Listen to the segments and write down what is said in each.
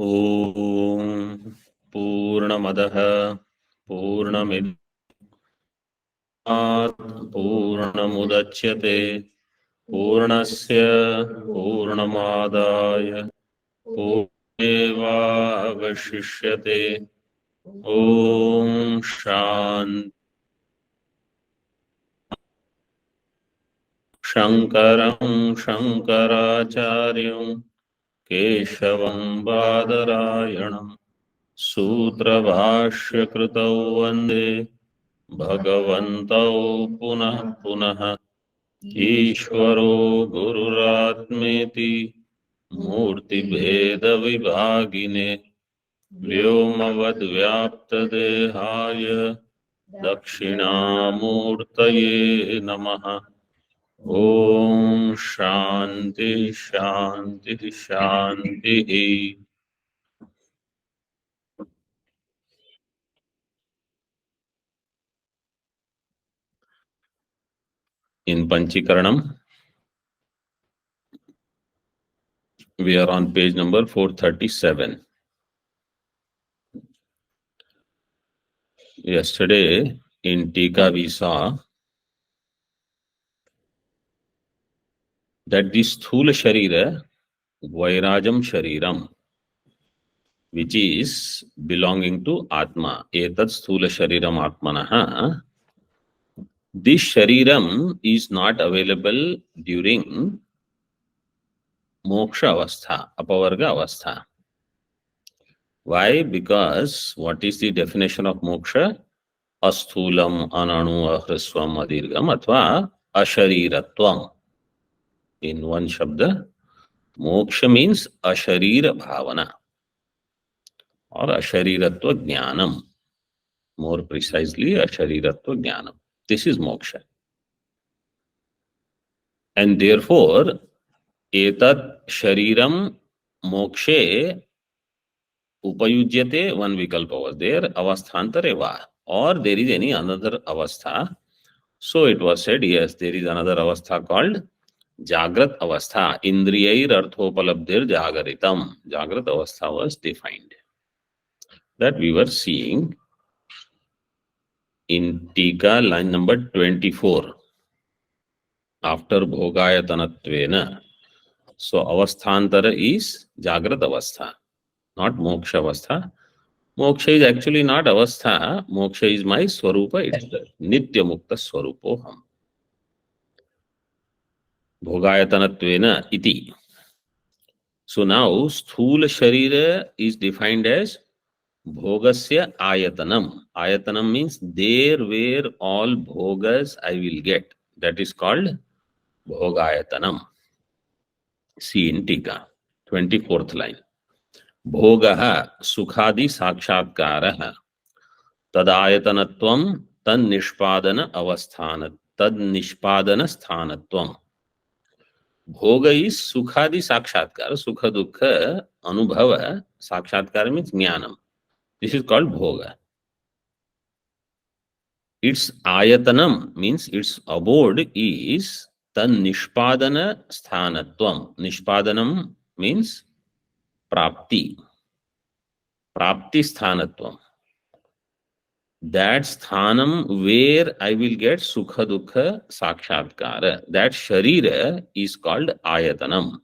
ॐ पूर्णमदः पूर्णमिदं पूर्णमुदच्यते पूर्णस्य पूर्णमादाय पूर्णमेवावशिष्यते। ॐ शान्ति। शङ्करं शङ्कराचार्यं केशवं बादरायणं सूत्रभाष्यकृतौ वन्दे भगवन्तौ पुनः पुनः। ईश्वरो गुरुरात्मेति मूर्तिभेदविभागिने व्योमवद्व्याप्तदेहाय दक्षिणामूर्तये नमः। ॐ शान्ति शान्ति शान्तिः। In Panchikaranam, we are on page number 437. Yesterday in Tika we saw that this Sthula Sharira, Vairajam Shariram, which is belonging to Atma, Etat Sthula Shariram Atmanaha, this Shariram is not available during Moksha Avastha, Apavarga Avastha. Why? Because what is the definition of Moksha? Asthulam, Ananu, Ahriswam, Adirgam, Athva Ashariratvam. In one Shabda, Moksha means Asharira Bhavana or Ashariratva Jnanam. More precisely, Ashariratva Jnanam. This is Moksha. And therefore, Etat Shariram Mokshe Upayujyate, one vikalpa was there, Avasthantare va, or there is any another Avastha. So it was said, yes, there is another Avastha called Jagrat Avastha. Indriyair Arthopalabdhir Jagaritam. Jagrat Avastha was defined. That we were seeing in Tika, line number 24. After Bhogayatanattvena. So Avasthantara is Jagrat Avastha, not Moksha Avastha. Moksha is actually not Avastha. Moksha is my Swarupa itself. Nitya Mukta Swarupoham. Bhogayatanattvena iti. So now Sthula Sharira is defined as Bhogasya Ayatanam. Ayatanam means there where all Bhogas I will get. That is called Bhogayatanam. See in Tika, 24th line. Bhogaha Sukhadi Sakshatkaraha Tadayatanatvam Tad Nishpadana Avasthana Tad Nishpadana Sthanatvam. Bhoga is Sukhadi Sakshatkara. Sukha Dukha Anubhava. Sakshatkara means Jnanam. This is called Bhoga. Its Ayatanam means its abode is Tad Nishpadana Sthanatvam. Nishpadanam means Prapti. Prapti Sthanatvam. That sthanam where I will get Sukha Dukha Sakshatkara. That Sharira is called Ayatanam.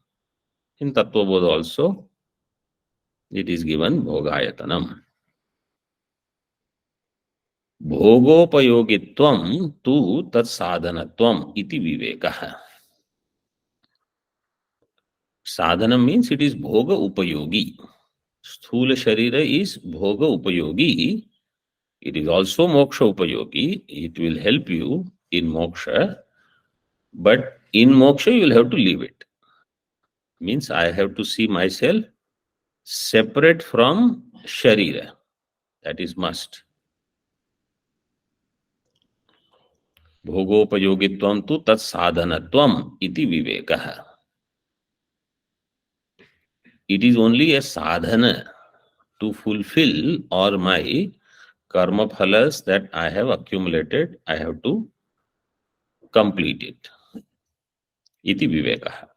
In Tattvabodha also, it is given Bhogayatanam. Bhogopayogitvam tu tat sadhanatvam iti vivekaha. Sadhanam means it is Bhoga Upayogi. Sthula Sharira is Bhoga Upayogi. It is also Moksha Upayogi. It will help you in Moksha. But in Moksha, you will have to leave it. Means I have to see myself separate from Sharira. That is must. Bhogopayogitvam tu tat sadhanatvam iti vivekaha. It is only a sadhana to fulfill all my karma phalas that I have accumulated. I have to complete it. Iti vivekaha.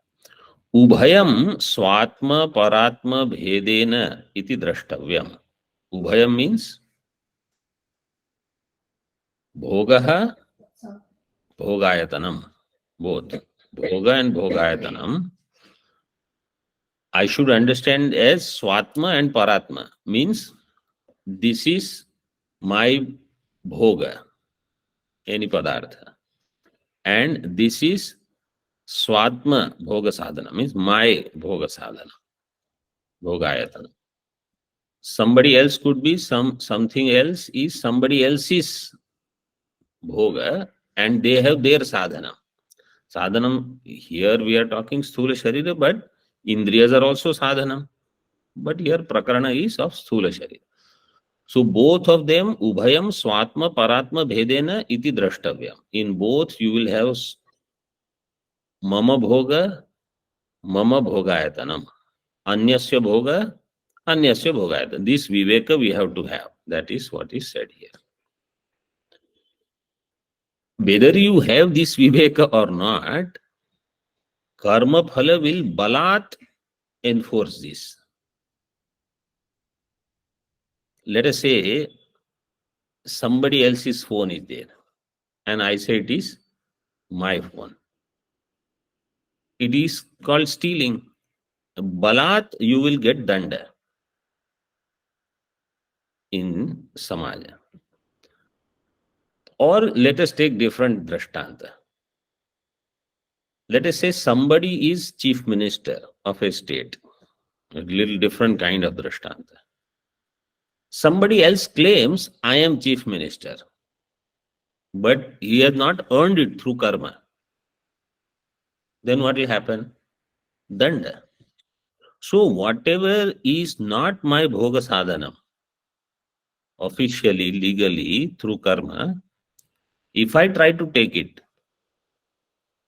Ubhayam swatma paratma bhedena iti drashtavyam. Ubhayam means bhogaha, bhogayatanam. Both. Bhoga and bhogayatanam. I should understand as swatma and paratma. Means this is my bhoga, any padartha. And this is swatma bhoga sadhana, means my bhoga sadhana, bhogayatana. Somebody else could be something else is somebody else's bhoga, and they have their sadhana. Sadhanam, here we are talking sthula sharira, but indriyas are also sadhanam. But here prakarana is of sthula sharira. So both of them, ubhayam swatma paratma bhedena iti drashtavyam. In both you will have mama bhoga, mama bhogayatanam. Anyasya bhoga, anyasya bhogayatanam. This viveka we have to have. That is what is said here. Whether you have this viveka or not, karma phala will balat enforce this. Let us say somebody else's phone is there, and I say it is my phone. It is called stealing. Balat, you will get danda in samaja. Or let us take different drashtanta. Let us say somebody is chief minister of a state, a little different kind of drashtanta. Somebody else claims, I am chief minister, but he has not earned it through karma. Then what will happen? Danda. So whatever is not my bhoga sadhanam, officially, legally, through karma, if I try to take it,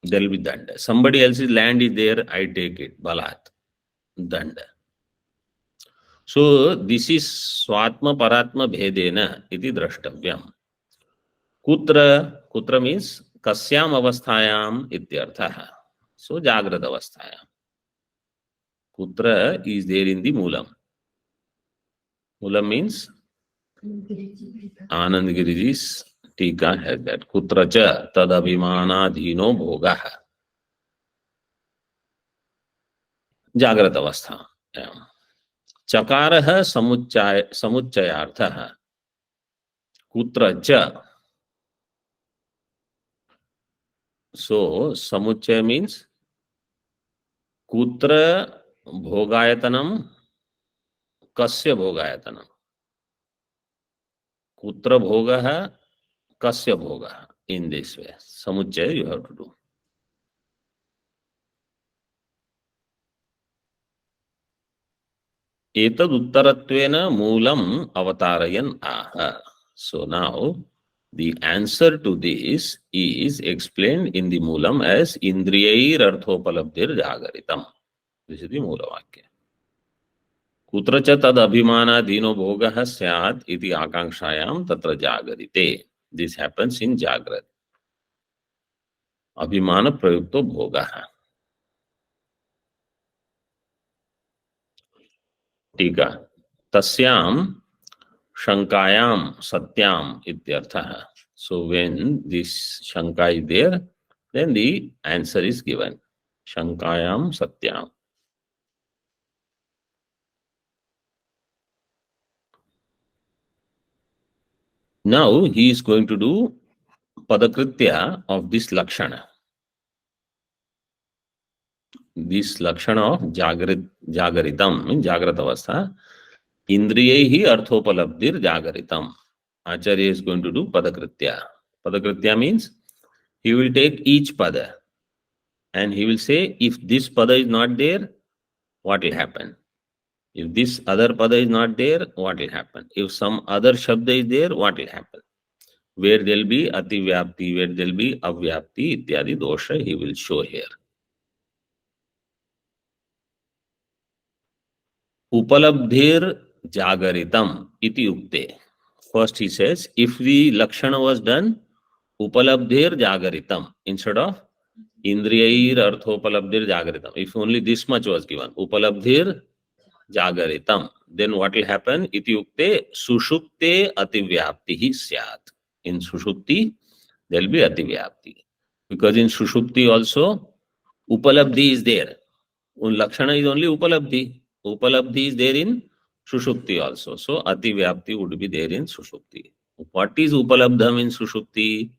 there will be danda. Somebody else's land is there, I take it, balat, danda. So this is swatma paratma bhedena iti drashtavyam. Kutra means kasyam avasthayam ityartha. So jagrata avasthayam. Kutra is there in the moolam. Moolam means Anandagiri's Tika has that. Kutra cha tadabhimanadhino bhogaha. Jagrata avastha. Chakaraha samuchayartha. Kutra cha. So samuchaya means kutra bhogayatanam kasya bhogayatanam. Kutra bhogaha kasya bhogaha. In this way. Samuchaya you have to do. Etad uttaratvena moolam avatarayan aha. So now the answer to this is explained in the moolam as indriyair arthopalabdhir jagaritam. This is the moola vakya. Kutra cha tad abhimanadhino bhogaha syat iti akankszayam tatra jagarite. This happens in Jagrat. Abhimana prayukto bhogaha. Tika. Tasyam shankayam satyam ityartha. So when this shanka is there, then the answer is given. Shankayam satyam. Now he is going to do padakritya of this lakshana. This lakshana of jagaritam means jagratavastha. Indriyehi arthopalabdir jagaritam. Acharya is going to do padakritya. Padakritya means he will take each pada and he will say, if this pada is not there, what will happen? If this other pada is not there, what will happen? If some other shabda is there, what will happen? Where there will be ativyapti, where there will be avyapti, ityadi dosha, he will show here. Upalabdhir jagaritam iti ukte. First he says, if the lakshana was done, upalabdhir jagaritam, instead of Indriyair arthopalabdhir jagritam. If only this much was given, upalabdhir jagaritam, then what will happen? Ityukte sushupte ativyaptihi syat. In sushupti, there will be ativyapti. Because in sushupti also, upalabdhi is there. Lakshana is only upalabdhi. Upalabdhi is there in sushupti also. So ativyapti would be there in sushupti. What is upalabdham in sushupti?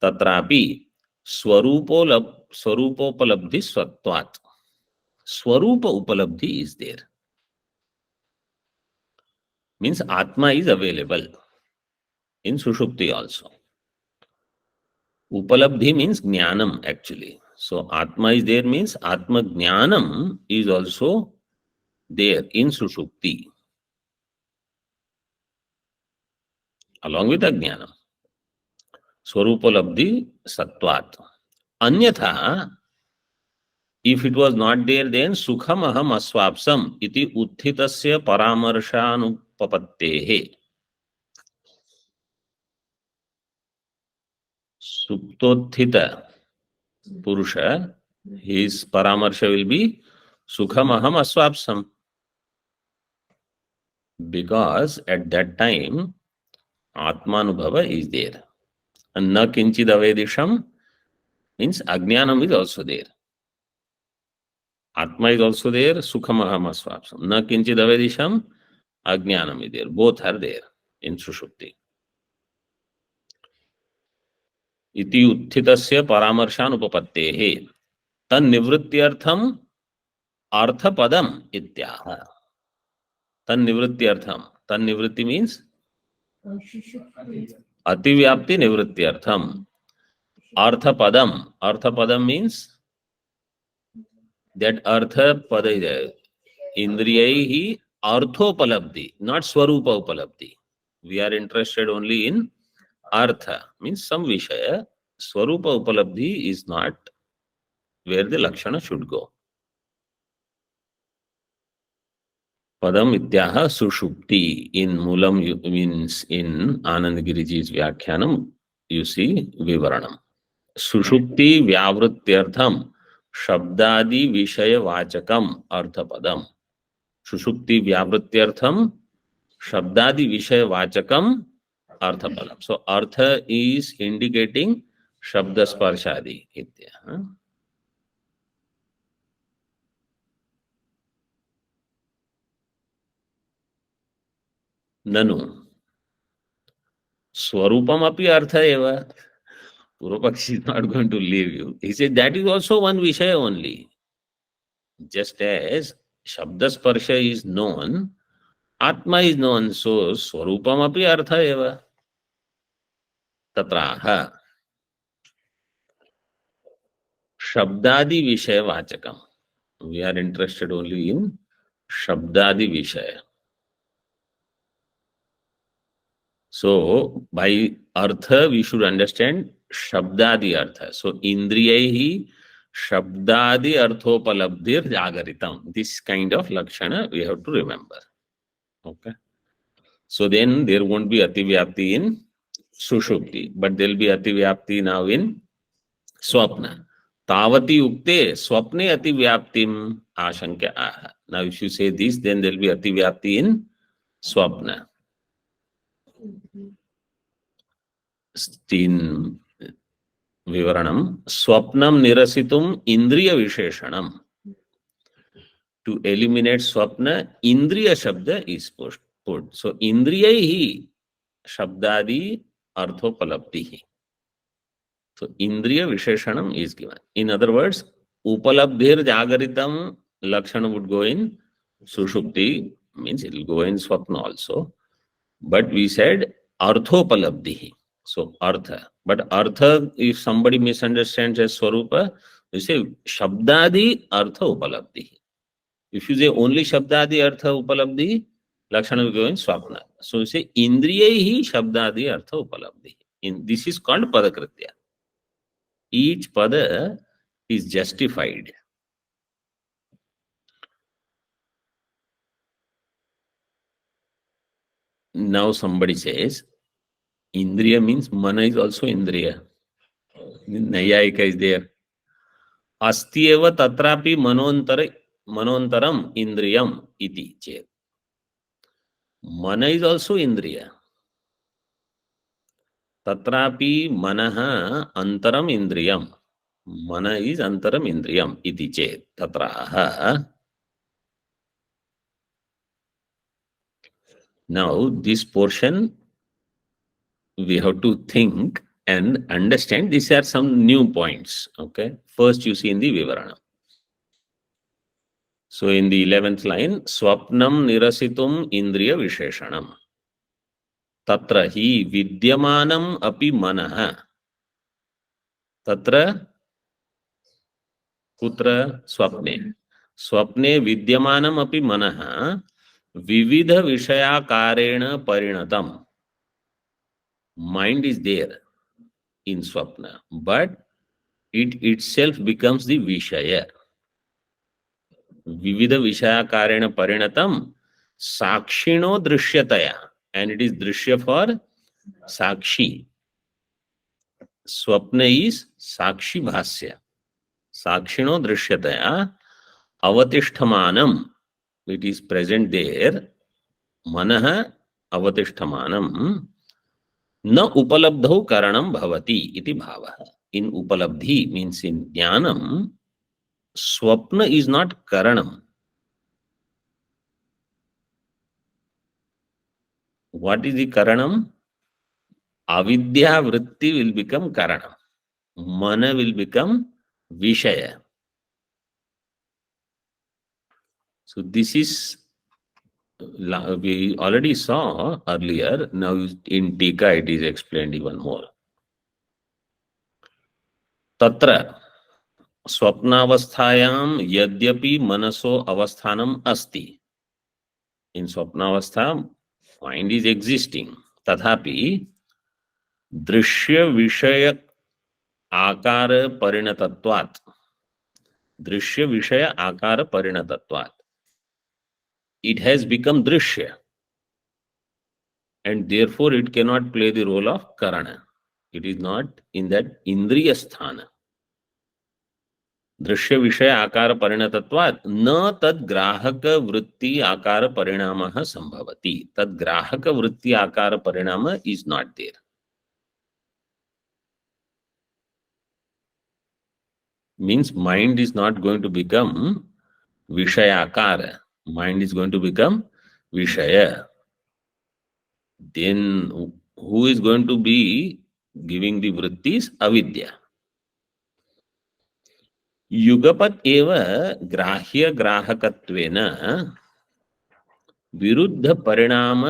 Tatrapi स्वरूपोपलब्धि स्वत्वात्. Swarupa upalabdhi is there. Means Atma is available in Sushupti also. Upalabdhi means Jnanam actually. So Atma is there means Atma Jnanam is also there in Sushupti along with Ajnanam. Swarupalabdhi Sattvat. Anyatha, if it was not there, then Sukham Aham Aswapsam iti Uthitasya Paramarshanupapattehe. Suptothita Purusha, his Paramarsha will be Sukham Aham Aswapsam. Because at that time, Atmanubhava is there. And Na Kinchid Avedisham means Ajnanam is also there. Atma is also there, Sukham Aham Aswapsam. Na Kinchid Avedisham, Ajnanam is there. Both are there in Sushupti. Iti Uthitasya Paramarshanupapattehe. Tan Nivrityartham Arthapadam Ityaha. Tan Nivrityartham. Tan Nivritti means Ativyapti Nivrityartham. Arthapadam. Arthapadam means that Artha Pada is there. Indriyaihi Arthopalabdhi, not Swarupa Upalabdhi. We are interested only in Artha, means some Vishaya. Swarupa Upalabdhi is not where the Lakshana should go. Padam Vidyaha Sushupti. In Mulam means in Anandagiriji's Vyakhyanam, you see Vivaranam. Sushupti Vyavrutyartham Shabdadi Vishaya Vachakam Arthapadam. Sushupti Vyavrutyartham Shabdadi Vishaya Vachakam Arthapadam. So Artha is indicating Shabda Sparshadi. Nanu Swarupam api Artha eva. Purvapakshi is not going to leave you. He said that is also one Vishaya only. Just as Shabda Sparsha is known, Atma is known, so Swarupam api Artha eva. Tatraha Shabdadi Vishaya Vachakam. We are interested only in Shabdadi Vishaya. So, by Artha, we should understand Shabdadi Artha. So, Indriyaihi Shabdadi Arthopalabdhir Jagaritam. This kind of Lakshana we have to remember. Okay. So, then there won't be Ativyapti in Sushupti, but there will be Ativyapti now in Swapna. Tavati Ukte Swapne Ativyaptim Ashankya Aha. Now, if you say this, then there will be Ativyapti in Swapna. In Vivaranam, Swapnam Nirasitum Indriya Visheshanam. To eliminate Swapna, Indriya Shabda is put. So, Indriyaihi Shabdadi Arthopalabdhihi. So, Indriya Visheshanam is given. In other words, Upalabdhir Jagaritam Lakshana would go in Sushupti, means it will go in Swapna also. But we said Arthopalabdhihi. So, Artha. But Artha, if somebody misunderstands as Swarupa, we say Shabdadi Artha Upalabdhihi. If you say only Shabdadi Artha Upalabdhihi, Lakshana will go in Swapna. So, we say Indriyehi Shabdadi Artha Upalabdhihi. This is called Padakritya. Each Pada is justified. Now, somebody says, Indriya means Mana is also Indriya. Nayayika is there. अस्त्येव तत्रापि मनोन्तरम इंद्रियम इति चेत. मन is also indriya. तत्रापि मनः अंतरम इंद्रियम. मन is अंतरम इंद्रियम इति चेत तत्राह. Now this portion we have to think and understand. These are some new points. Okay. First you see in the Vivaranam. So in the 11th line, Swapnam nirasitum indriya visheshanam. Tatra hi vidyamanam api manah. Tatra kutra swapne. Swapne vidyamanam api manah vividha vishayakarena parinatam. Mind is there in swapna, but it itself becomes the vishaya. Vividha vishayakarena parinatam sakshino drishyataya, and it is drishya for sakshi. Swapna is sakshi bhasya. Sakshino drishyataya avatishtamanam. It is present there. Manah avatishtamanam na upalabdhau karanam bhavati iti bhava. In upalabdhi means in jnanam, swapna is not karanam. What is the karanam? Avidya vritti will become karanam. Mana will become vishaya. So this is, we already saw earlier. Now in Tika it is explained even more. Tatra swapnavasthayam yadyapi manaso avasthanam asti. In swapnavastha, mind is existing. Tathapi drishya vishaya akara parinatatvat. Drishya vishaya akara parinatatvat. It has become drishya, and therefore it cannot play the role of karana. It is not in that indriya sthana. दृश्य विषय आकार परिणतत्वात् न तद ग्राहक वृत्ति आकार परिणामः संभवति. तद ग्राहक वृत्ति आकार परिणाम is not there. Means mind is not going to become vishayakara. Mind is going to become vishaya. Then who is going to be giving the vrittis? Avidya. युगपत एव ग्राह्य ग्राहकत्वेन विरुद्ध परिणाम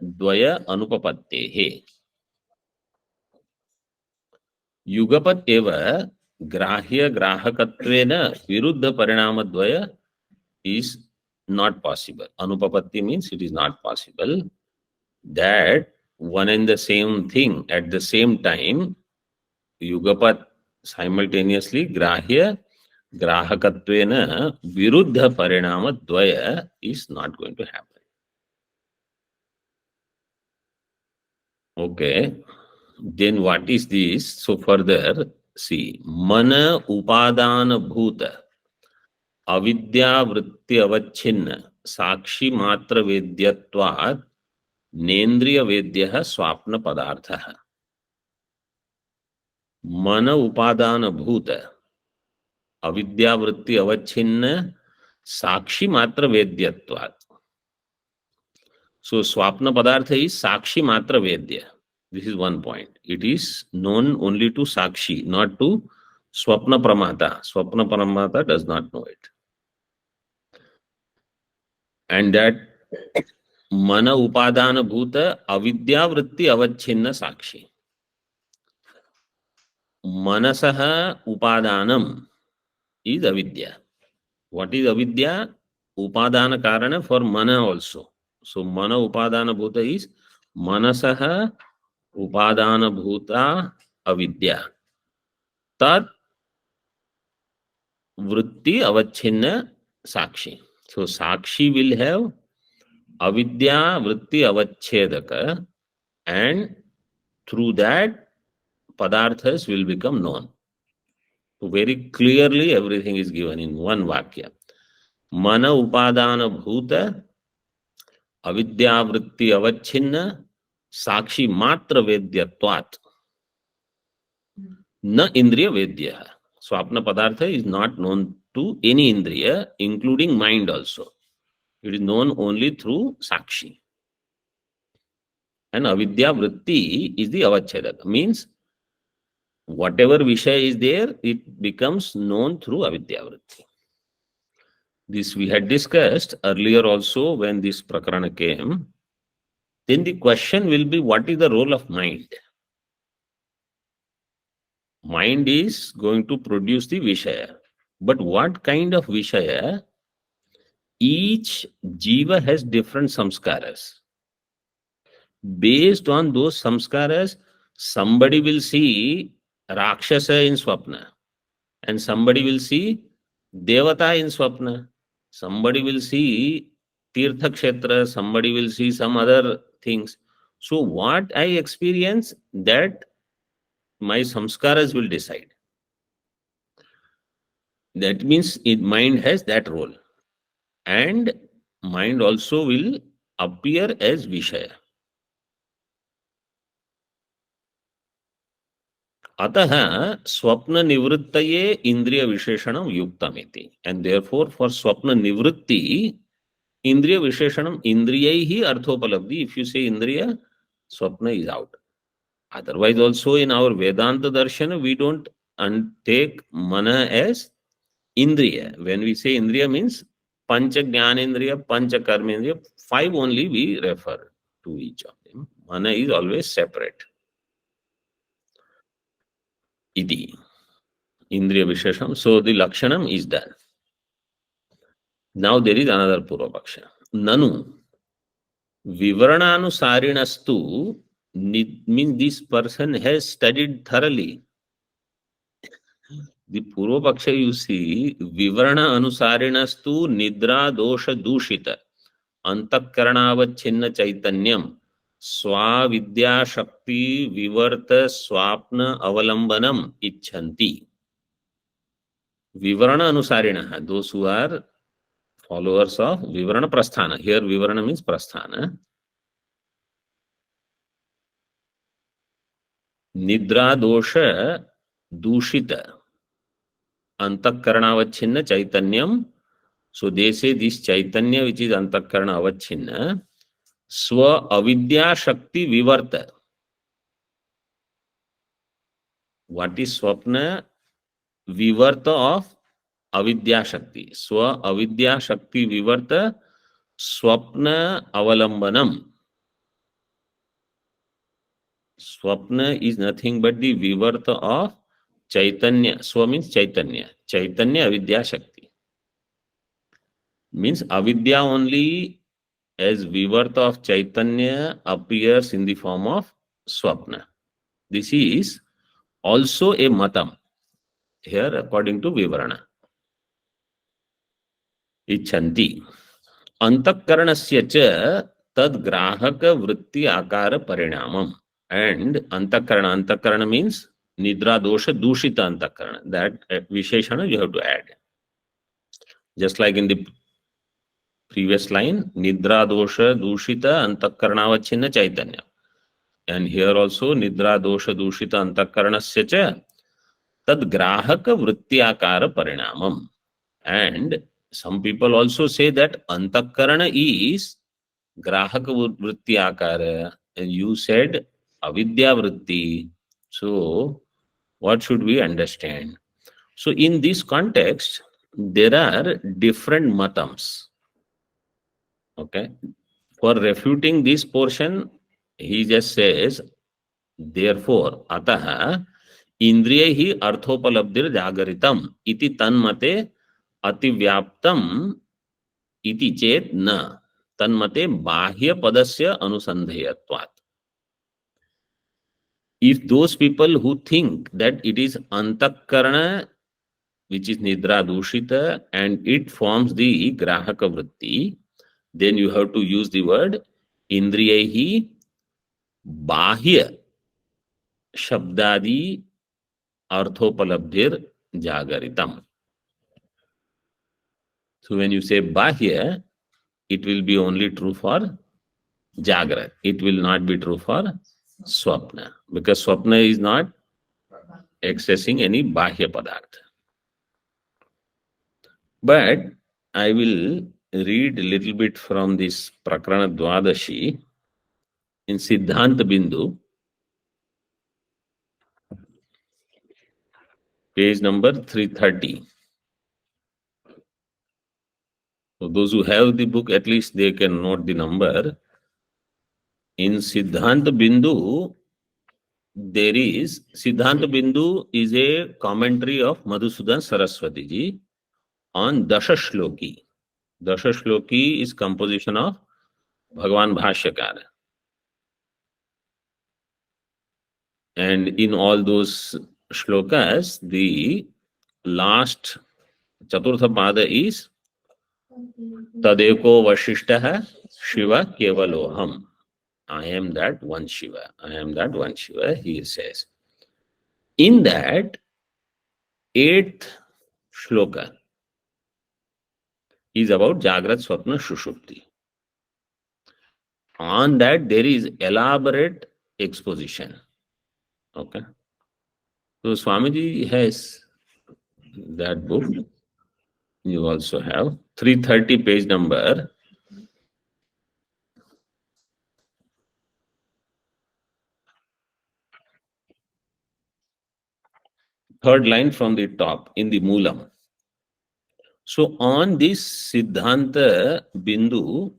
द्वय अनुपपत्तेः. युगपत एव ग्राह्य ग्राहकत्वेन विरुद्ध परिणाम द्वय is not possible. Anupapatti means it is not possible that one and the same thing at the same time, yugapat simultaneously grahya grahakatvena viruddha parinama dvaya is not going to happen. Okay, then what is this? So further see, mana upadana bhuta avidya vritti avachinna sakshi matra vedyatvat नेन्द्रिय वेद्य स्वाप्न पदार्थ. मन उपादान भूत अविद्यावृत्ति अवच्छिन्न साक्षी मात्र वेद्यत्वात्. So swapna padartha is sakshi matra vedya. This is one point. It is known only to sakshi, not to swapna pramata. Swapna pramata does not know it. And that mana upadana bhuta avidya vritti avachinna sakshi. Manasaha upadanam is avidya. What is avidya? Upadana karana for mana also. So mana upadana bhuta is manasaha upadana bhuta avidya. Tat vritti avachinna sakshi. So sakshi will have avidya vritti avachedaka, and through that padarthas will become known. So very clearly everything is given in one vakya. Mana upadana bhuta avidyavritti avachinna sakshi matra vedyatvat na indriya vedya. Swapna padartha is not known to any indriya, including mind also. It is known only through sakshi. And avidya vritti is the avachedaka. Means whatever vishaya is there, it becomes known through avidya vritti. This we had discussed earlier also when this prakarana came. Then the question will be, what is the role of mind? Mind is going to produce the vishaya. But what kind of vishaya? Each jiva has different samskaras. Based on those samskaras, somebody will see Rakshasa in Swapna, and somebody will see Devata in Swapna. Somebody will see Tirtha Kshetra, somebody will see some other things. So, what I experience, that my samskaras will decide. That means mind has that role. And mind also will appear as Vishaya. अतः स्वप्न निवृत्तये इंद्रिय विशेषणम युक्तमिति. And therefore for स्वप्न निवृत्ति इंद्रिय विशेषणम इंद्रिय ही अर्थोपलब्धि. If you say इंद्रिय, swapna is out. Otherwise also in our Vedanta darshan we don't take mana as indriya. When we say indriya means pancha jnanendriya, pancha karmendriya, five only we refer to each of them. Mana is always separate. Iti. Indriya Vishesham. So the Lakshanam is done. Now there is another Purvapaksha. Nanu Vivarananusarinastu means this person has studied thoroughly. The Purvapaksha you see, Vivarana Anusarinastu Nidra Dosha Dushita Antakaranavatchinna Chaitanyam Swavidya Shakti Vivarta Swapna Avalambanam Icchanti. Vivarana Anusarina, those who are followers of Vivarana Prasthana. Here Vivarana means Prasthana. Nidra dosha dushita antakarana avachinna chaitanyam. So they say this chaitanya which is antakarana avachinna swa avidya shakti vivarta. What is swapna? Vivarta of avidya shakti. Swa avidya shakti vivarta swapna avalambanam. Swapna is nothing but the vivarta of Chaitanya. Swa means Chaitanya. Chaitanya avidya shakti. Means avidya only as vivarta of Chaitanya appears in the form of Swapna. This is also a matam here according to Vivarana. Ichanti. Antakaranasya cha tad grahaka vritti akara parinamam. And antakarana means nidra dosha dushita antakarana. That visheshana you have to add. Just like in the previous line, nidra dosha dushita antakarana chaitanya. And here also nidra dosha dushita antakaranasya cha tad grahaka vrittyakara parinamam. And some people also say that antakarana is grahaka vrittyakara. And you said avidya vritti. So what should we understand? So in this context, there are different matams. Okay. For refuting this portion, he just says, therefore, ataha indriya hi arthopalabdir jagaritam iti tanmate ativyaptam iti chet na tanmate bahya padasya anusandheyatvat. If those people who think that it is antakarana which is nidra dushita and it forms the grahaka vritti, then you have to use the word indriyahi bahya shabdadi arthopalabdhir jagaritam. So when you say bahya, it will be only true for Jagrat. It will not be true for Swapna, because Swapna is not accessing any Bahya Padartha. But I will read a little bit from this Prakarana Dwadashi in Siddhanta Bindu, page number 330. So those who have the book, at least they can note the number. In Siddhanta Bindu, there is Siddhanta Bindu is a commentary of Madhusudan Saraswati ji on Dasha Shloki. Dasha Shloki is composition of Bhagavan Bhashyakara. And in all those shlokas, the last Chaturtha Pada is Tadeko Vashishtaha Shiva Kevaloham. I am that one Shiva. I am that one Shiva, he says. In that eighth shloka is about Jagrat Swapna Shushupti. On that there is elaborate exposition. Okay. So Swamiji has that book. You also have 330 page number. Third line from the top in the Moolam. So on this Siddhanta Bindu,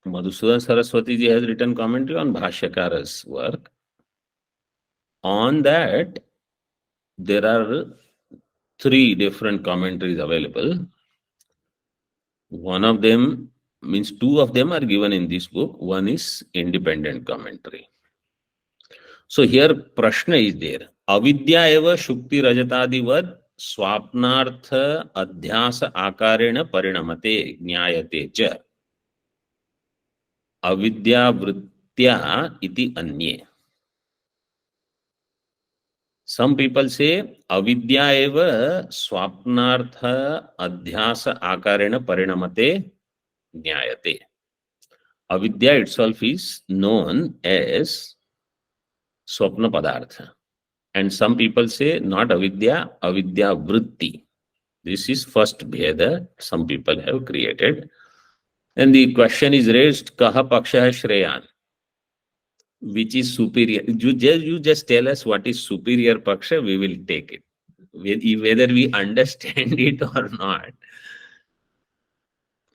Madhusudan Saraswati ji has written commentary on Bhashyakara's work. On that, there are three different commentaries available. One of them means two of them are given in this book. One is independent commentary. So here Prashna is there. Avidya eva shukti rajatadivad swapnartha adhyasa akarena parinamate jnayate cha. Avidya vrittya iti anye. Some people say avidya eva swapnartha adhyasa akarena parinamate jnayate. Avidya itself is known as Swapna Padartha. And some people say not avidya, avidya vritti. This is first bheda some people have created. And the question is raised, kaha paksha shreyan? Which is superior? You just tell us what is superior paksha, we will take it. Whether we understand it or not.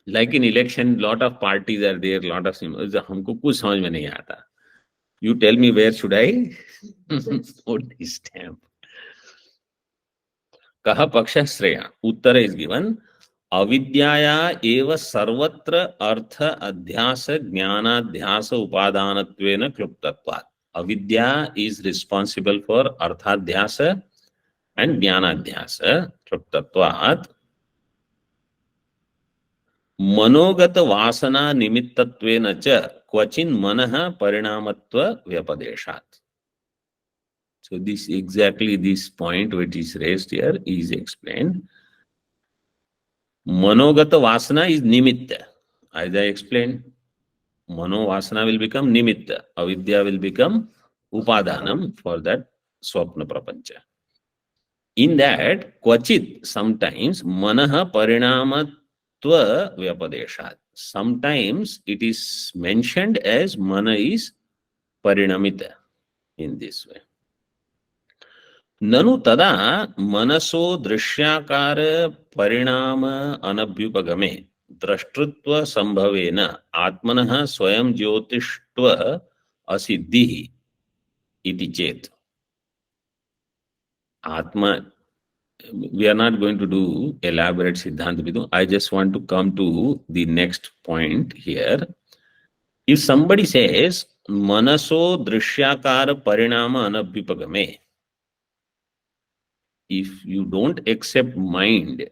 Like in election, lot of parties are there, lot of symbols. हमको कुछ समझ में नहीं आता. You tell me where should I put this stamp? Kaha paksha shreya? Uttara is given. Avidyaya eva sarvatra artha adhyasa jnanadhyasa upadanatvena kluptatvat. Avidya is responsible for arthadhyasa and jnanadhyasa kluptatvat. Manogata vasana nimittattvena cha kvachin manaha parinamatva vyapadeshat. So this exactly this point which is raised here is explained. Manogata vasana is nimitta. As I explained, mano vasana will become nimitta. Avidya will become upadanam for that swapna prapancha. In that, kvachit, sometimes manaha parinamatva vyapadeshat. Sometimes it is mentioned as mana is parinamita in this way. Nanu tada manaso drishyakara parinama anabhyupagame drashtritva sambhavena atmanah swayam jyotishtva asiddhi iti chet. Atma, we are not going to do elaborate Siddhanta Vidhu. I just want to come to the next point here. If somebody says manaso drishyakara parinama anabhyupagame, if you don't accept mind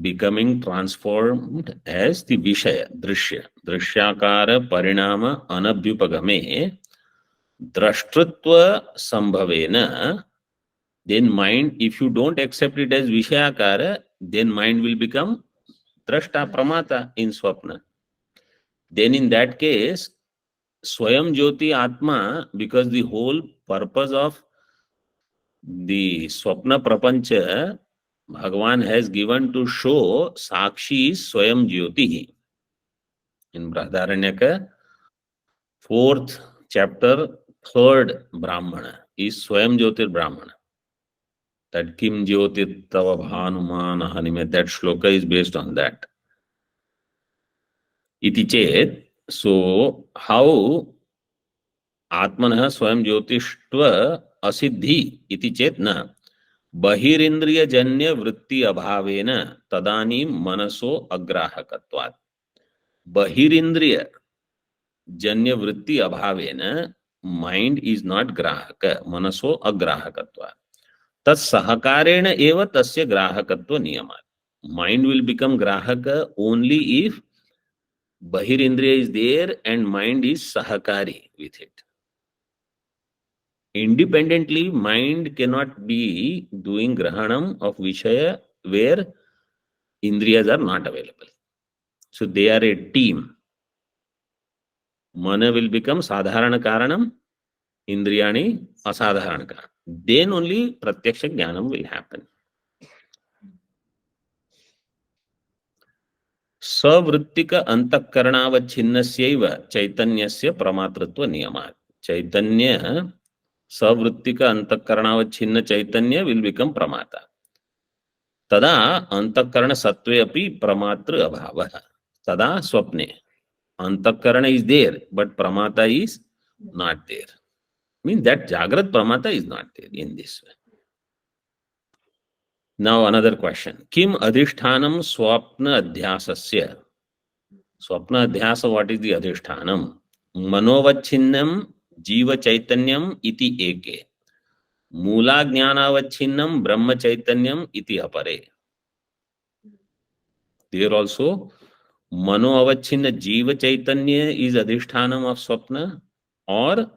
becoming transformed as the Vishaya, Drishya, Drishyakara Parinama Anabhyupagame, Drashtritva Sambhavena, Then mind, if you don't accept it as Vishayakara, then mind will become Drashta Pramata in Swapna. Then in that case, Swayam Jyoti Atma, because the whole purpose of the Swapna Prapancha, Bhagavan has given to show Sakshi is Swayam Jyoti. In Brahadaranyaka, 4th chapter, 3rd Brahmana is Swayam Jyotir Brahmana. That Kim Jyotir Tava Bhanumana Hanime, that shloka is based on that. Iti chet, so how Atmanah Swayam Jyotishtva Asiddhi iti chet na बहिरिंद्रिय जन्य वृत्ति अभावेन तदानीं मनसो अग्राहकत्वात्. बहिरिंद्रिय जन्य वृत्ति अभावेन mind is not ग्राहक, मनसो अग्राहकत्वात्. तत्सहकारेण एव तस्य ग्राहकत्व नियमात्. माइंड विल बिकम ग्राहक ओनली इफ बहिरिंद्रिय is there and mind is सहकारी with it. Independently, mind cannot be doing grahanam of Vishaya where Indriyas are not available. So they are a team. Mana will become Sadharana Karanam, Indriyani Asadharana Karanam. Then only Pratyaksha Jnanam will happen. Savrittika Antakarnavachinnasyaiva Chaitanyasya Pramatratva Niyamat. Chaitanya, Savrittika Antakarnavachinna Chaitanya will become Pramata. तदा अंतःकरण सत्वे अपि प्रमात्र अभाव. तदा स्वप्ने अंतःकरण is there but प्रमाता is not there. Mean that जागृत प्रमाता is not there in this way. Now another question, किम अधिष्ठानम स्वप्न अध्यासस्य. स्वप्न अध्यास, व्हाट इज द अधिष्ठानम. मनोवच्छिन्नम जीव चैतन्यम इति एके, मूला ज्ञानावच्छिन्नम ब्रह्म चैतन्यम इति अपरे. There also mano avachinna jiva chaitanya is adhishthanam of swapna, or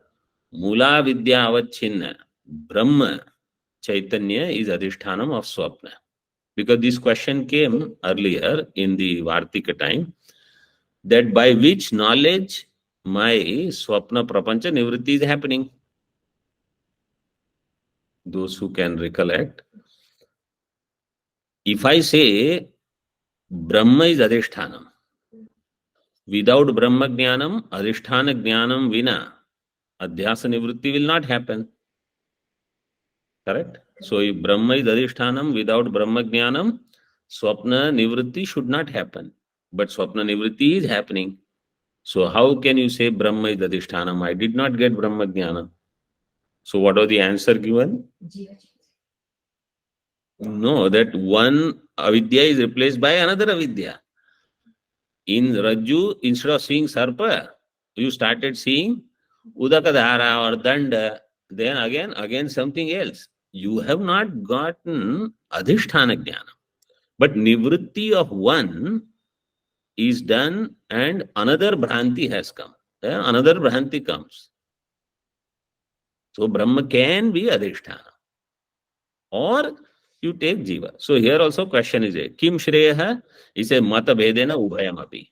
mula vidya avachinna brahma chaitanya is adhishthanam of swapna. Because this question came earlier in the Vartika time, that by which knowledge my swapna prapancha nivritti is happening. Those who can recollect, if I say Brahma is adhishthanam, without Brahma Jnanam, Adhisthana Jnanam Vina, Adhyasa Nivritti will not happen. Correct? So if Brahma is Adhishthanam, without Brahma Jnanam, Swapna Nivritti should not happen. But Swapna Nivritti is happening. So how can you say Brahma is Adhishthanam? I did not get Brahma Jnana. So what was the answer given? No, that one avidya is replaced by another avidya. In Rajju, instead of seeing Sarpa, you started seeing Udakadhara or Danda, then again something else. You have not gotten Adhisthana Jnana. But Nivritti of one is done and another Bhranti has come. Another Bhranti comes. So Brahma can be Adhisthana. Or you take Jiva. So here also question is a Kim Shreyaha is a Mata Bhedena Ubhayamapi.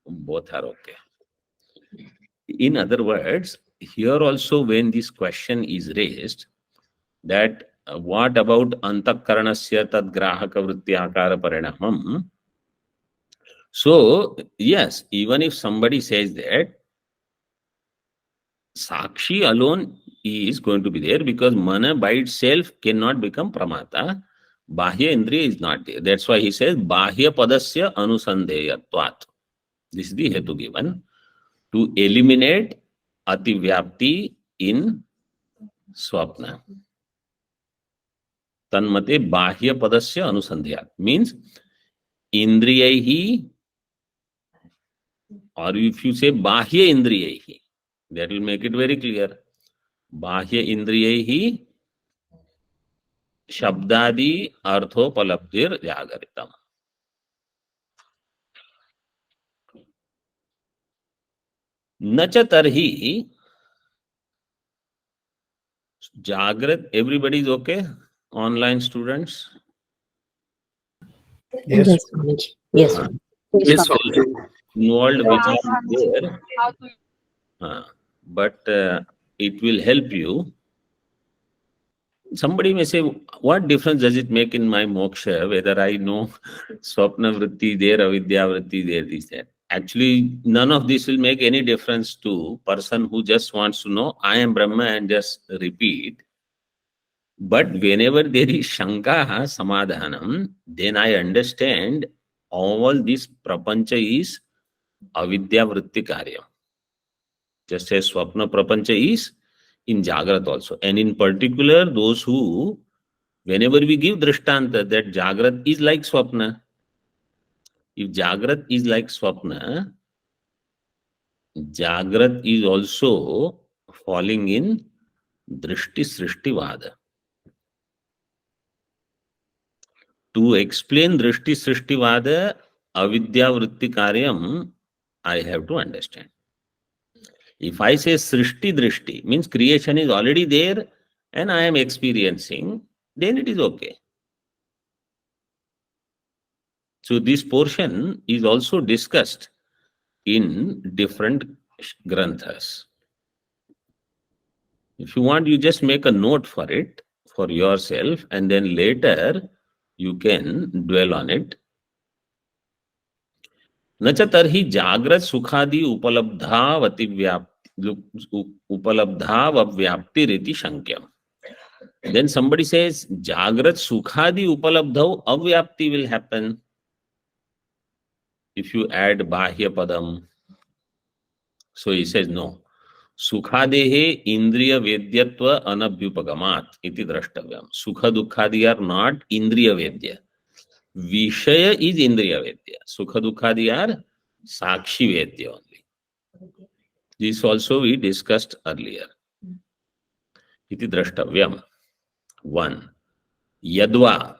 Both are okay. In other words, here also when this question is raised, that what about antakaranasya tad grahaka vritti akara parinamam? So yes, even if somebody says that Sakshi alone is going to be there, because mana by itself cannot become pramata, bahya indriya is not there. That's why he says bahya padasya anusandeyatvat. This is the hetu given to eliminate ativyapti in swapna. Tanmate bahya padasya anusandhya means indriyaihi, or if you say bahya indriyaihi, that will make it very clear. Bahya indriyaihi shabdadi arthopalabdir jagaritam. Nacha tarhi. Jagrat, everybody is okay? Online students? Yes. Yes, Swamiji. Yes, Swami. This also involved Vivaranam there. But it will help you. Somebody may say, what difference does it make in my moksha whether I know Swapna Vritti there, Avidya Vritti there, this, that? Actually, none of this will make any difference to person who just wants to know, I am Brahma and just repeat. But whenever there is Shanka Samadhanam, then I understand all this prapancha is Avidya Vritti Karyam. Just as Swapna Prapancha is in Jagrat also. And in particular, those who, whenever we give Drishtanta that Jagrat is like Swapna, if Jagrat is like Swapna, Jagrat is also falling in Drishti Srishti Vada. To explain Drishti Srishti Vada, Avidya Vritti Karyam, I have to understand. If I say Srishti Drishti, means creation is already there and I am experiencing, then it is okay. So this portion is also discussed in different granthas. If you want, you just make a note for it, for yourself, and then later you can dwell on it. न च तर्हि जाग्रत सुखादि उपलब्धावव्याप्तिरिति शंक्यम. Then somebody says Jagrat Sukhadi Upalabdhav Avyapti will happen if you add Bahya Padam. So he says no. Sukhadehe Indriya Vedyatva Anabhyupagamat iti drashtavyam. Sukha Dukhadi are not Indriya Vedya. Vishaya is Indriya Vedya. Sukha Dukhadi are Sakshi Vedya only. This also we discussed earlier. Iti drashtavyam. 1. Yadva.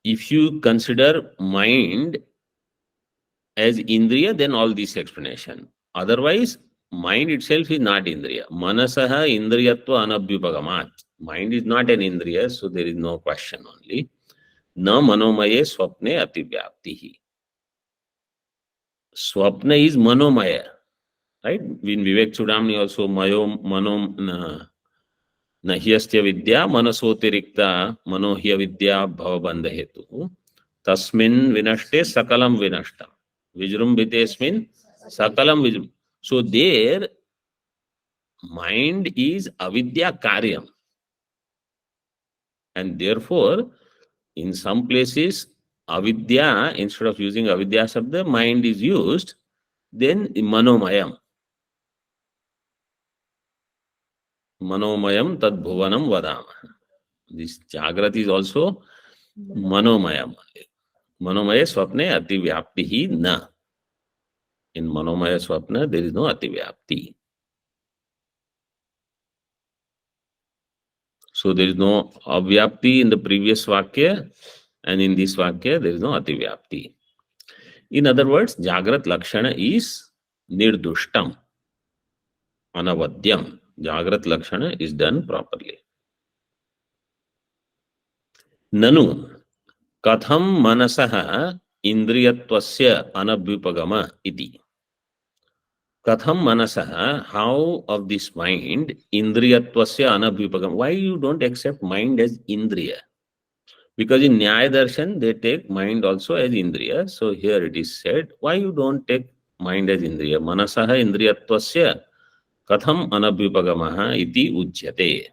If you consider mind as Indriya, then all this explanation. Otherwise, mind itself is not Indriya. Manasaha Indriyatva Anabhyupagamat. Mind is not an Indriya, so there is no question only. Na Manomaye Swapne Ativyaptihi. Swapna is Manomaya. Right? In Vivek Chudamani also, Mano Nahyastya Vidya Manasotirikta Manohya Vidya Bhavabandha Hetu. Tasmin Vinashte Sakalam Vinashtam. Vijrumbitesmin Sakalam Vijrum. So there, mind is avidya karyam. And therefore, in some places, avidya, instead of using avidya sabda, mind is used, then manomayam. Manomayam tad bhuvanam vadama. This Jagrat is also manomayam. Manomaya swapne ativyaptihi na. In Manomaya Swapna, there is no Ativyapti. So there is no Avyapti in the previous Vakya, and in this Vakya, there is no Ativyapti. In other words, Jagrat Lakshana is Nirdushtam, Anavadyam. Jagrat Lakshana is done properly. Nanu, Katham Manasaha Indriyatvasya Anabhyupagama iti. Katham Manasaha, how of this mind, Indriyatvasya Anabhyupagama. Why you don't accept mind as Indriya? Because in Nyaya Darshan, they take mind also as Indriya. So here it is said, why you don't take mind as Indriya? Manasaha Indriyatvasya Katham Anabhyupagamaha iti ujyate.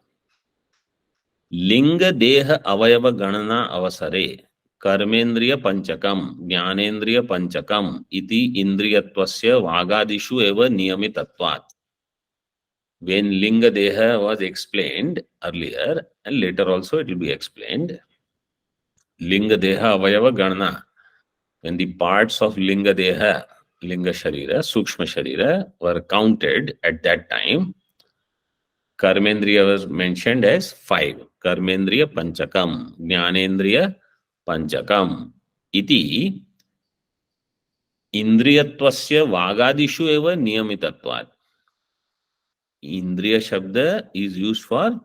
Linga Deha Avayava Ganana Avasare Karmendriya Panchakam Jnanendriya Panchakam iti Indriyatvasya Vagadishu eva Niyamitatvat. When Linga Deha was explained earlier, and later also it will be explained, Linga Deha Avayava Ganana, when the parts of Linga Deha, Linga Sharira, Sukshma Sharira were counted at that time, Karmendriya was mentioned as 5. Karmendriya Panchakam, Jnanendriya Panchakam, iti Indriyatvasya Vagadishu eva Niyamitatvat. Indriya Shabda is used for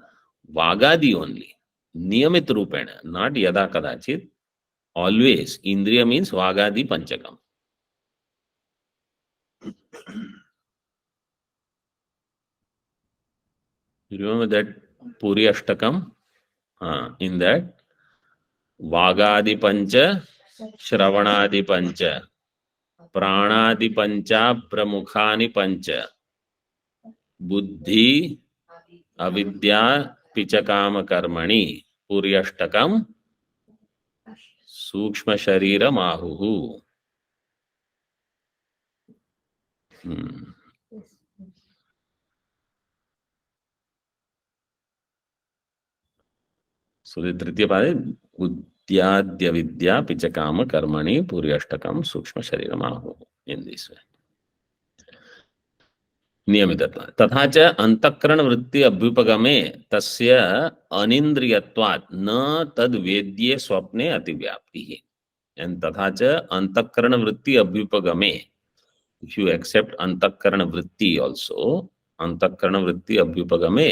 Vagadi only. Niyamit Rupena, not Yada Kadachit. Always. Indriya means Vagadi Panchakam. You remember that Puri Ashtakam? In that, Vagadi Pancha, Shravanadi Pancha, Pranadi Pancha, Pramukhani Pancha, Buddhi, Avidya, Pichakama Karmani, Puri Ashtakam, Sukshma Sharira Mahuhu. So the Tritiya Pada, Udyadya Vidya Pichakama Karmani Puri Ashtakam Sukshma Sharira Mahuhu. In this way. नियमितत्वात् तथा च अंतःकरण वृत्ति अभ्युपगमे तस्य अनिंद्रियत्वात् न तद वेद्ये स्वप्ने अतिव्याप्तिः and तथा च अंतःकरण वृत्ति अभ्युपगमे इफ यू एक्सेप्ट अंतःकरण वृत्ति आल्सो अंतःकरण वृत्ति अभ्युपगमे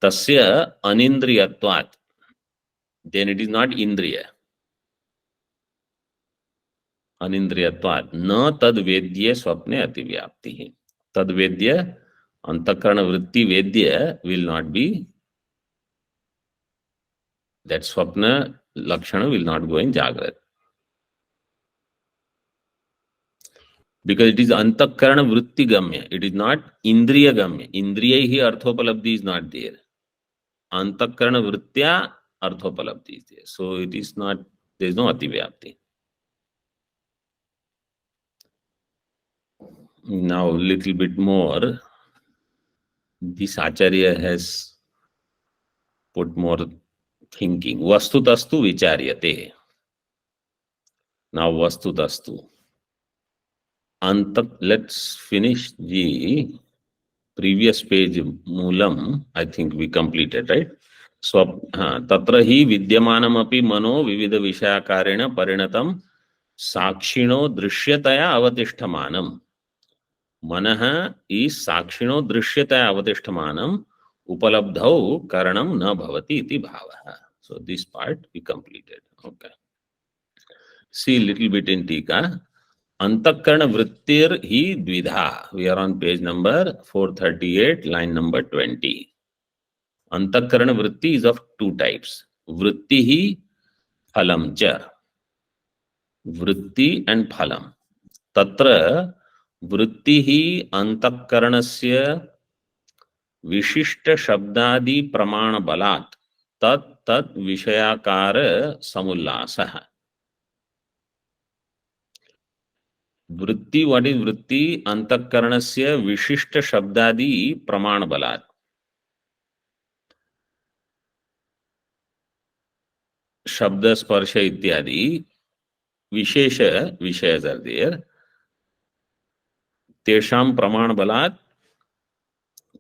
तस्य अनिंद्रियत्वात् देन इट इज नॉट इंद्रिय अनिंद्रियत्वात् न तद वेद्ये स्वप्ने अतिव्याप्तिः तद वेद्य अंतःकरण वृत्ति वेद्य will not be, that swapna lakshana will not go in jagrat. Because it is antakarana vritti gamya, it is not indriya gamya. Indriya hi arthopalabdhi is not there. Antakarana vrittya arthopalabdhi is there. So it is not, there is no ativyapti. Now little bit more, this Acharya has put more thinking. Vastutastu vicharyate. Now vastutastu. Let's finish the previous page, Moolam. I think we completed, right? Tatra hi vidyamanamapi mano vividha vishyakarena parinatam sakshino drishyataya avatishtamanam. Manaha is sakshino drishyataya avatishtamanam upalabdhau karanam na bhavati iti bhavaha. So this part we completed. Okay. See a little bit in Tika. Antakarana vrittir hi dvidha. We are on page number 438, line number 20. Antakarana vritti is of two types. Vritti hi phalam cha. Vritti and phalam. Tatra vritti hi antakaranasya vishishta shabdadi pramana balat tat tat vishayakara samullasah. वृत्ति, what is वृत्ति? अंतःकरणस्य विशिष्ट शब्दादि प्रमाण बलात्. शब्द स्पर्श इत्यादि विशेष विषयस are there. तेषां प्रमाण बलात्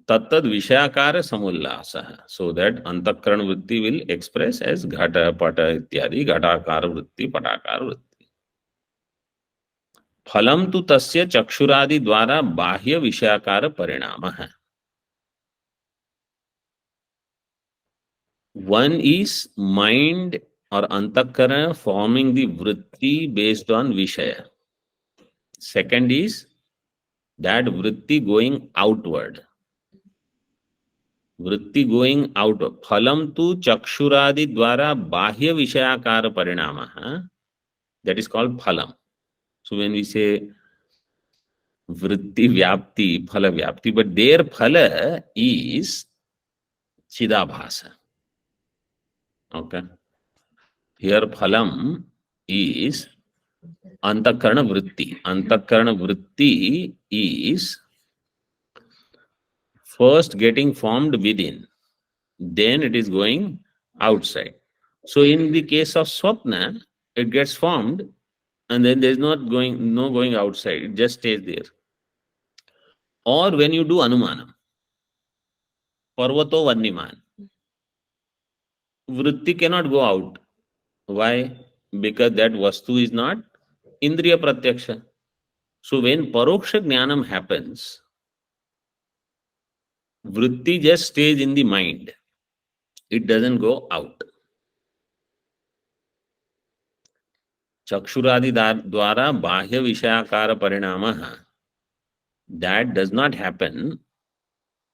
तत्तद विषयाकार समुल्लासः. So that अंतःकरण वृत्ति will express as घट पट इत्यादि घटाकार वृत्ति पटाकार वृत्ति. फलम तु तस्य चक्षुरादि द्वारा बाह्य विषयाकार परिणामः. One is mind or antakarana forming the vritti based on vishaya. Second is that vritti going outward. Vritti going outward. Phalam tu chakshuradi dwara bahya vishayakara parinamaha. That is called phalam. So when we say vritti vyapti, phala vyapti, but their phala is chidabhasa. Okay. Here phalam is antakarana vritti. Antakarana vritti is first getting formed within, then it is going outside. So in the case of swapna, it gets formed and then there is no going outside, it just stays there. Or when you do anumanam, parvato vanniman, vritti cannot go out. Why? Because that vastu is not indriya pratyaksha. So when paroksha jnanam happens, Vritti just stays in the mind. It doesn't go out. चक्षुरादि द्वारा बाह्य विषयाकार परिणाम, that does not happen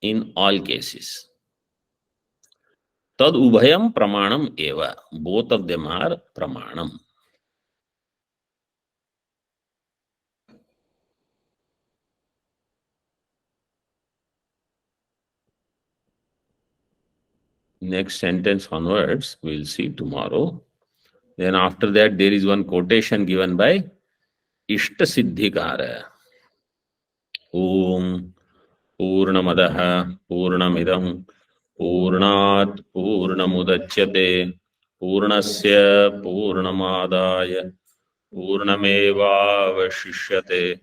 in all cases. Tad ubhayam pramanam eva. Both of them are pramanam. Next sentence onwards, we'll see tomorrow. Then after that, there is one quotation given by Ishta Siddhikara. Om Purnamadah Purnamidam Purnat Purnamudachyate Purnasya Purnamadaya Purnamevavashishyate.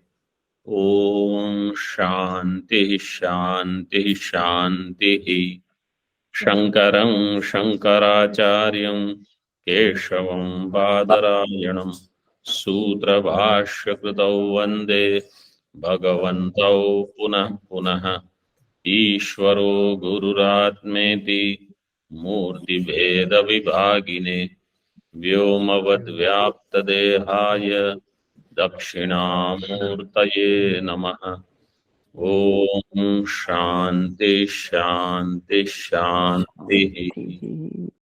Om Shanti Shanti Shanti. Shankaram Shankaracharyam Keshavam Badarayanam Sutra Bhashyakritau Vande Bhagavantau Punah Punah Ishvaro Gururatmeti Murti Veda Vibhagine Vyomavad Vyaptadehaya Dakshinamurtaye Namaha. Om Shanti Shanti Shanti.